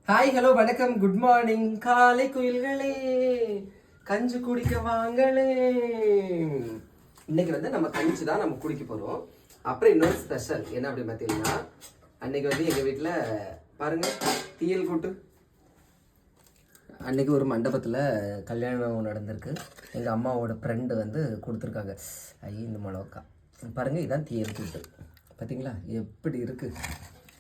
Hi hello வணக்கம் good morning காலை குயில்களே கஞ்சி குடிக்க வாங்களே. இன்னைக்கு வந்து நம்ம கஞ்சி தான் நம்ம குடிக்க போறோம். அப்புறம் இன்னொரு ஸ்பெஷல் என்ன அப்படின்னு பார்த்தீங்கன்னா, அன்னைக்கு வந்து எங்க வீட்டில் பாருங்க தீயல் கூட்டு. அன்னைக்கு ஒரு மண்டபத்தில் கல்யாணம் நடந்திருக்கு. எங்கள் அம்மாவோட ஃப்ரெண்டு வந்து கொடுத்துருக்காங்க. இந்த மிளகா பாருங்க, இதுதான் தீயல் கூட்டு. பார்த்தீங்களா எப்படி இருக்கு?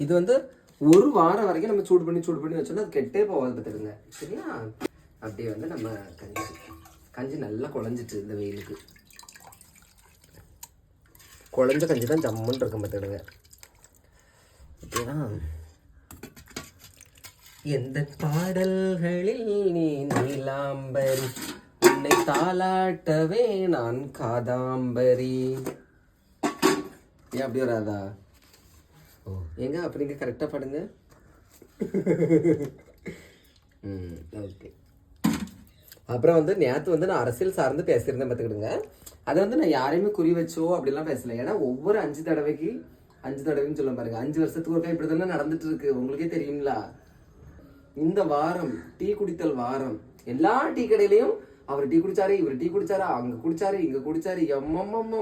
இது வந்து ஒரு வாரம் வரைக்கும் நம்ம சூடு பண்ணி வச்சோம்னா அது கெட்டே போகாது பார்த்துடுங்க. சரியா? அப்படியே வந்து நம்ம கஞ்சி நல்லா குழஞ்சிட்டு இந்த வெயிலுக்கு குழஞ்ச கஞ்சி தான் ஜம்முன்னு இருக்கும் பார்த்துடுங்க. ஓகேனா? எந்த பாடல்களில் நீ நீலாம்பரி, உன்னை தாளாட்டவே நான் காதாம்பரி. ஏன் அப்படி வராதா? ஓ எங்க அப்போ நீங்கள் கரெக்டாக பாடுங்க. ஓகே. அப்புறம் வந்து நேற்று வந்து நான் அரசியல் சார்ந்து பேசியிருந்தேன் பார்த்துக்கிடுங்க. அதை வந்து நான் யாரையுமே குறி வச்சோ அப்படிலாம் பேசலை. ஏன்னா ஒவ்வொரு 5 தடவைன்னு சொல்ல பாருங்க, 5 வருஷத்துக்கு ஒருக்கா இப்படி தானே நடந்துட்டு இருக்கு. உங்களுக்கே தெரியுங்களா? இந்த வாரம் டீ குடித்தல் வாரம். எல்லா டீ கடையிலையும் அவர் டீ குடிச்சாரு, இவர் டீ குடிச்சாரா, அங்கே குடிச்சாரு, இங்கே குடிச்சாரு. எம்மம்மா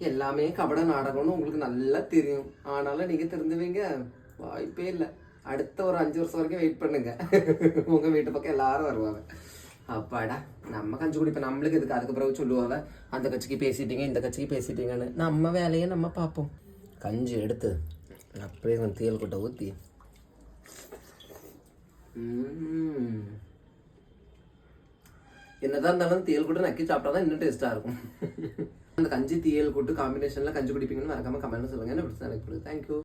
எல்லாமே கபட நாடகம்னு உங்களுக்கு நல்லா தெரியும். ஆனாலும் நீங்க தெரிஞ்சுவீங்க வாய்ப்பே இல்லை. அடுத்த ஒரு 5 வருஷம் வரைக்கும் வெயிட் பண்ணுங்க. உங்க வீட்டு பக்கம் எல்லாரும் வருவாங்க. அப்பாடா நம்ம கஞ்சி குடிப்போம். நம்மளுக்கு இதுக்கு அதுக்கு பிறகு சொல்லுவாங்க, அந்த கட்சிக்கு பேசிட்டீங்க இந்த கட்சிக்கு பேசிட்டீங்கன்னு. நம்ம வேலையை நம்ம பார்ப்போம். கஞ்சி எடுத்து அப்படியே வந்து தேல் கொட்டை ஊற்றி என்னதான் இருந்தாலும் தேல் கூட்டு நக்கி சாப்பிட்டா தான் இன்னும் டேஸ்ட்டாக இருக்கும். அந்த கஞ்சி தீயல் கூட்டு காம்பினேஷனில் கஞ்சி குடிப்பீங்கன்னு மறக்காம கமெண்ட் சொல்லுங்க. என்ன பிடிச்சா எனக்கு. தேங்க்யூ.